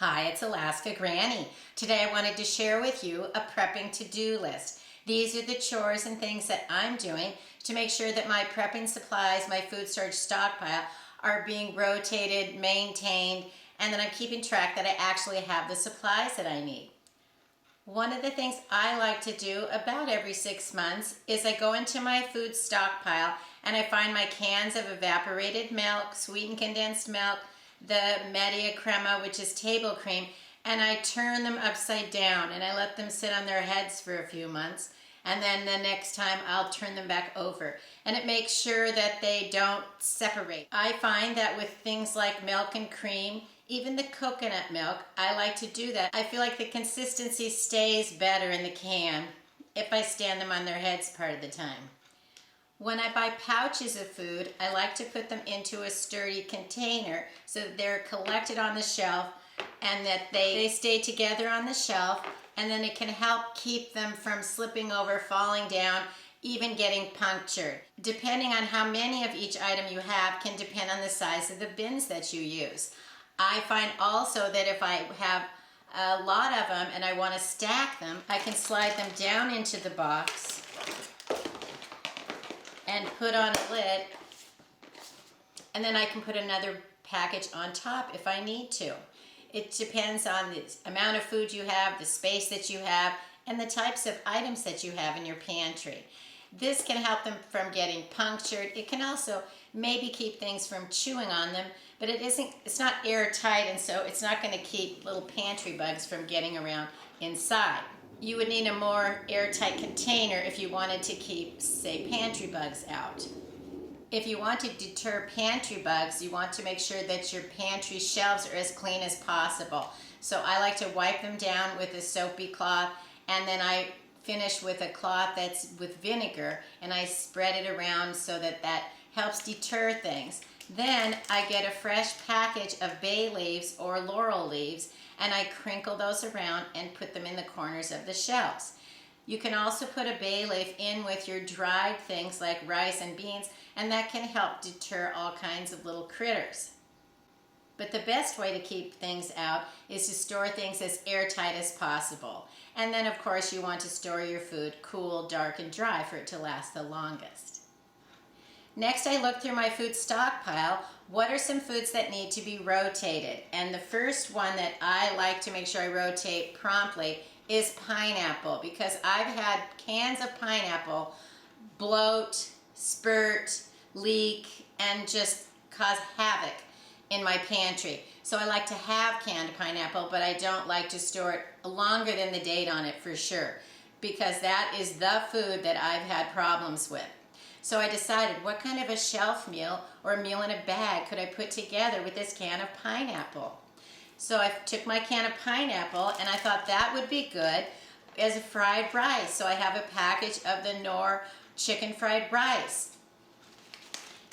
Hi, it's Alaska Granny. Today I wanted to share with you a prepping to-do list. These are the chores and things that I'm doing to make sure that my prepping supplies, my food storage stockpile, are being rotated, maintained, and that I'm keeping track that I actually have the supplies that I need. One of the things I like to do about every 6 months is I go into my food stockpile and I find my cans of evaporated milk, sweetened condensed milk, the Media Crema, which is table cream, and I turn them upside down and I let them sit on their heads for a few months, and then the next time I'll turn them back over, and it makes sure that they don't separate. I find that with things like milk and cream, even the coconut milk, I like to do that. I feel like the consistency stays better in the can if I stand them on their heads part of the time. When I buy pouches of food, I like to put them into a sturdy container so that they're collected on the shelf and that they stay together on the shelf, and then it can help keep them from slipping over, falling down, even getting punctured. Depending on how many of each item you have can depend on the size of the bins that you use. I find also that if I have a lot of them and I want to stack them, I can slide them down into the box and put on a lid, and then I can put another package on top if I need to. It depends on the amount of food you have, the space that you have, and the types of items that you have in your pantry. This can help them from getting punctured. It can also maybe keep things from chewing on them, but it's not airtight, and so it's not going to keep little pantry bugs from getting around inside. You would need a more airtight container if you wanted to keep, say, pantry bugs out. If you want to deter pantry bugs, you want to make sure that your pantry shelves are as clean as possible. So I like to wipe them down with a soapy cloth, and then I finish with a cloth that's with vinegar, and I spread it around so that that helps deter things. Then I get a fresh package of bay leaves or laurel leaves, and I crinkle those around and put them in the corners of the shelves. You can also put a bay leaf in with your dried things like rice and beans, and that can help deter all kinds of little critters. But the best way to keep things out is to store things as airtight as possible. And then of course you want to store your food cool, dark, and dry for it to last the longest. Next, I look through my food stockpile. What are some foods that need to be rotated? And the first one that I like to make sure I rotate promptly is pineapple, because I've had cans of pineapple bloat, spurt, leak, and just cause havoc in my pantry. So I like to have canned pineapple, but I don't like to store it longer than the date on it for sure, because that is the food that I've had problems with. So I decided, what kind of a shelf meal or a meal in a bag could I put together with this can of pineapple? So I took my can of pineapple and I thought that would be good as a fried rice. So I have a package of the Knorr chicken fried rice.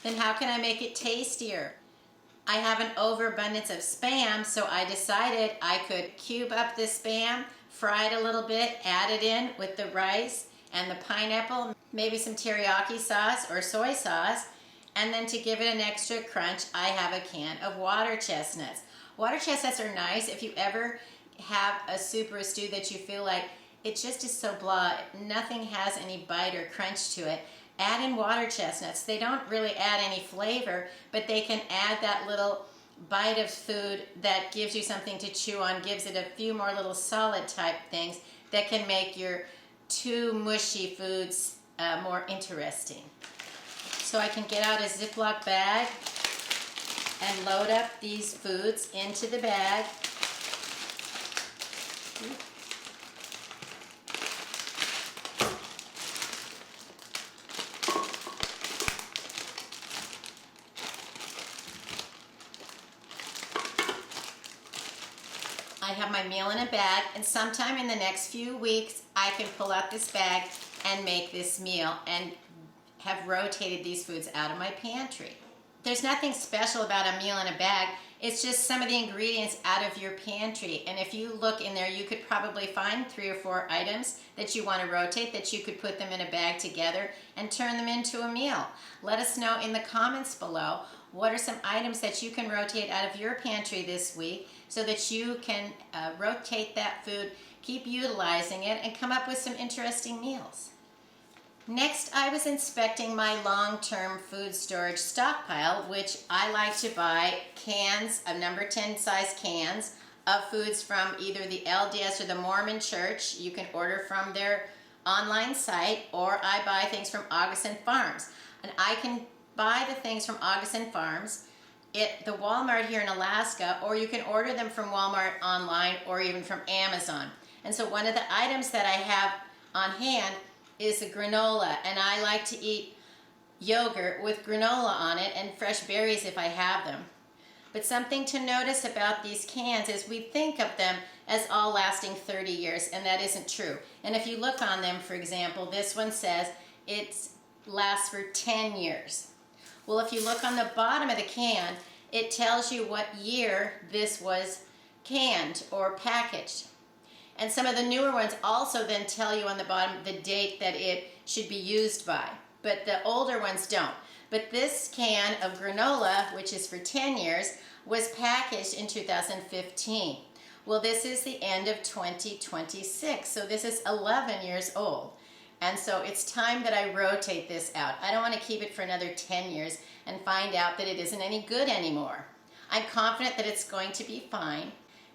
Then how can I make it tastier? I have an overabundance of Spam, so I decided I could cube up the Spam, fry it a little bit, add it in with the rice and the pineapple, maybe some teriyaki sauce or soy sauce, and then to give it an extra crunch, I have a can of water chestnuts. Water chestnuts are nice if you ever have a soup or a stew that you feel like it just is so blah, nothing has any bite or crunch to it. Add in water chestnuts. They don't really add any flavor, but they can add that little bite of food that gives you something to chew on, gives it a few more little solid type things that can make your too mushy foods more interesting. So I can get out a Ziploc bag and load up these foods into the bag. I have my meal in a bag, and sometime in the next few weeks I can pull out this bag and make this meal and have rotated these foods out of my pantry. There's nothing special about a meal in a bag. It's just some of the ingredients out of your pantry, and if you look in there you could probably find 3 or 4 items that you want to rotate, that you could put them in a bag together and turn them into a meal. Let us know in the comments below what are some items that you can rotate out of your pantry this week so that you can rotate that food, keep utilizing it, and come up with some interesting meals. Next, I was inspecting my long-term food storage stockpile, which I like to buy cans of number 10 size cans of foods from either the LDS or the Mormon Church. You can order from their online site, or I buy things from Augason Farms. And I can buy the things from Augason Farms at the Walmart here in Alaska, or you can order them from Walmart online or even from Amazon. And so one of the items that I have on hand is a granola, and I like to eat yogurt with granola on it and fresh berries if I have them. But something to notice about these cans is we think of them as all lasting 30 years, and that isn't true. And if you look on them, for example, this one says it lasts for 10 years. Well, if you look on the bottom of the can, it tells you what year this was canned or packaged. And some of the newer ones also then tell you on the bottom the date that it should be used by, but the older ones don't. But this can of granola, which is for 10 years, was packaged in 2015. Well, this is the end of 2026, so this is 11 years old. And so it's time that I rotate this out. I don't want to keep it for another 10 years and find out that it isn't any good anymore. I'm confident that it's going to be fine,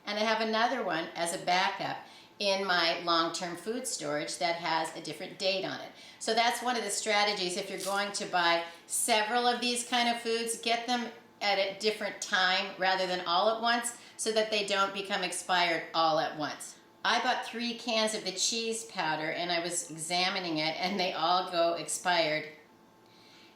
and I have another one as a backup in my long-term food storage that has a different date on it. So that's one of the strategies. If you're going to buy several of these kind of foods, get them at a different time rather than all at once so that they don't become expired all at once. I bought 3 cans of the cheese powder and I was examining it, and they all go expired.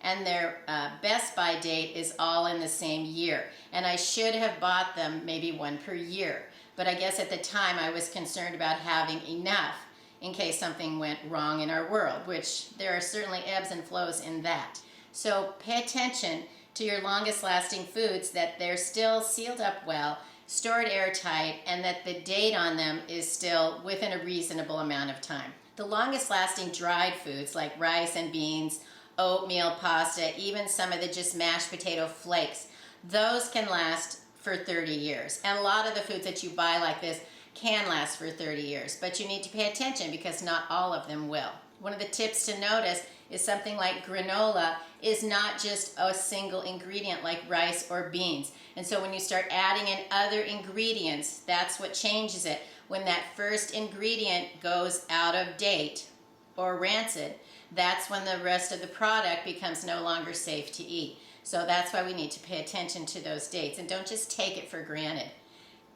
And their best by date is all in the same year. And I should have bought them maybe one per year. But I guess at the time I was concerned about having enough in case something went wrong in our world, which there are certainly ebbs and flows in that. So pay attention to your longest lasting foods, that they're still sealed up well, stored airtight, and that the date on them is still within a reasonable amount of time. The longest lasting dried foods like rice and beans, oatmeal, pasta, even some of the just mashed potato flakes, those can last for 30 years. And a lot of the foods that you buy like this can last for 30 years, but you need to pay attention because not all of them will. One of the tips to notice is something like granola is not just a single ingredient like rice or beans. And so when you start adding in other ingredients, that's what changes it. When that first ingredient goes out of date or rancid, that's when the rest of the product becomes no longer safe to eat. So that's why we need to pay attention to those dates and don't just take it for granted.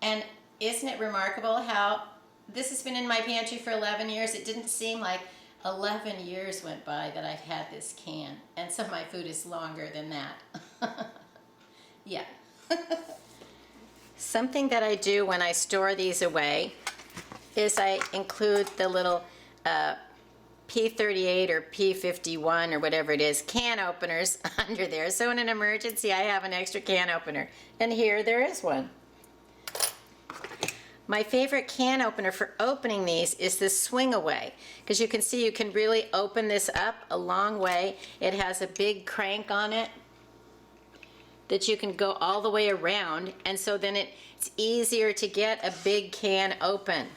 And isn't it remarkable how this has been in my pantry for 11 years? It didn't seem like 11 years went by that I've had this can, and some of my food is longer than that. Yeah. Something that I do when I store these away is I include the little P38 or P51 or whatever it is, can openers under there. So in an emergency, I have an extra can opener. And here there is one. My favorite can opener for opening these is the swing away, because you can see you can really open this up a long way. It has a big crank on it that you can go all the way around, and so then it's easier to get a big can open.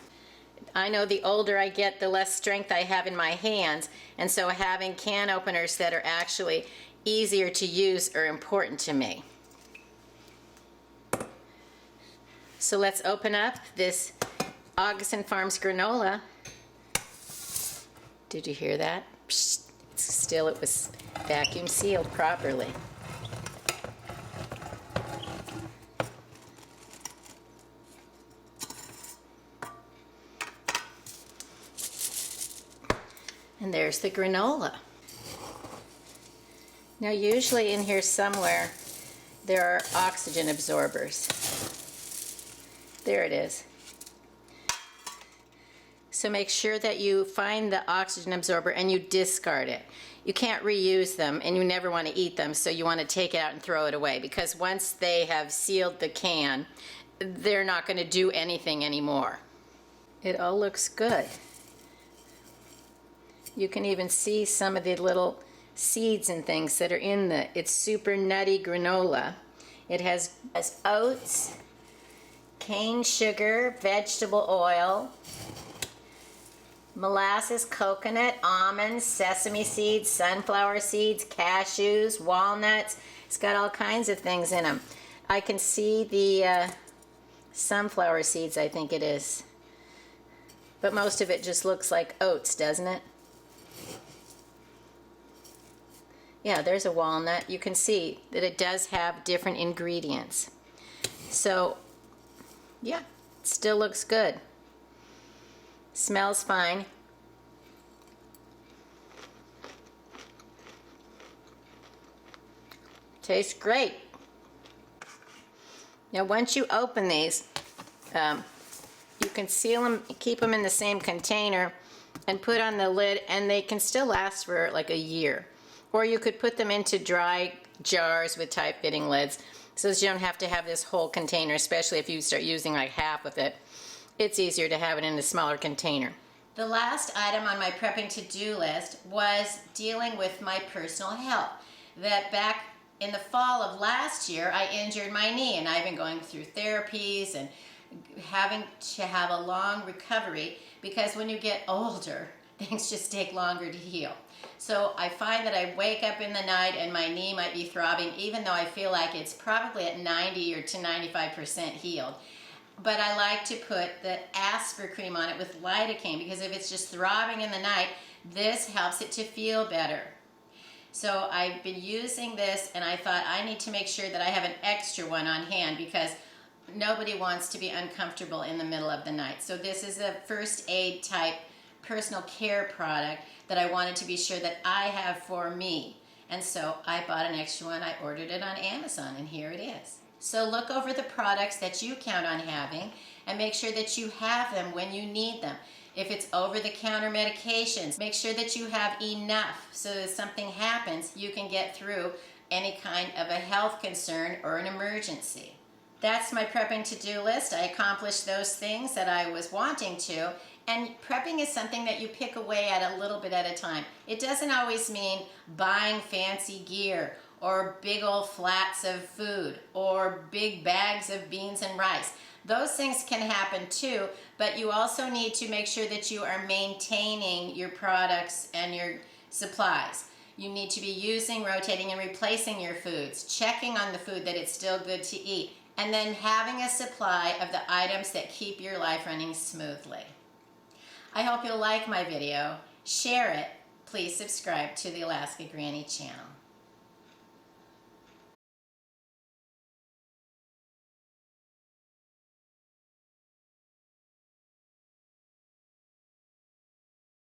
I know the older I get, the less strength I have in my hands, and so having can openers that are actually easier to use are important to me. So let's open up this Augason Farms Granola. Did you hear that? Psst. Still, it was vacuum sealed properly. And there's the granola. Now usually in here somewhere there are oxygen absorbers. There it is. So make sure that you find the oxygen absorber and you discard it. You can't reuse them and you never want to eat them, so you want to take it out and throw it away, because once they have sealed the can, they're not going to do anything anymore. It all looks good. You can even see some of the little seeds and things that are in it's super nutty granola. It has oats, cane sugar, vegetable oil, molasses, coconut, almonds, sesame seeds, sunflower seeds, cashews, walnuts. It's got all kinds of things in them. I can see the sunflower seeds, I think it is. But most of it just looks like oats, doesn't it? Yeah, there's a walnut. You can see that it does have different ingredients. So, yeah, it still looks good. Smells fine. Tastes great. Now, once you open these, you can seal them, keep them in the same container, and put on the lid, and they can still last for like a year. Or you could put them into dry jars with tight-fitting lids, so that you don't have to have this whole container, especially if you start using like half of it. It's easier to have it in a smaller container. The last item on my prepping to-do list was dealing with my personal health. That back in the fall of last year, I injured my knee, and I've been going through therapies and having to have a long recovery, because when you get older, things just take longer to heal. So I find that I wake up in the night and my knee might be throbbing, even though I feel like it's probably at 90 or to 95% healed. But I like to put the Asper cream on it with lidocaine, because if it's just throbbing in the night, this helps it to feel better. So I've been using this, and I thought I need to make sure that I have an extra one on hand, because nobody wants to be uncomfortable in the middle of the night. So this is a first aid type personal care product that I wanted to be sure that I have for me. And so I bought an extra one. I ordered it on Amazon, and here it is. So look over the products that you count on having and make sure that you have them when you need them. If it's over-the-counter medications, make sure that you have enough so that if something happens, you can get through any kind of a health concern or an emergency. That's my prepping to-do list. I accomplished those things that I was wanting to. And prepping is something that you pick away at a little bit at a time. It doesn't always mean buying fancy gear or big old flats of food or big bags of beans and rice. Those things can happen too, but you also need to make sure that you are maintaining your products and your supplies. You need to be using, rotating, and replacing your foods, checking on the food that it's still good to eat, and then having a supply of the items that keep your life running smoothly. I hope you'll like my video, share it, please subscribe to the Alaska Granny channel.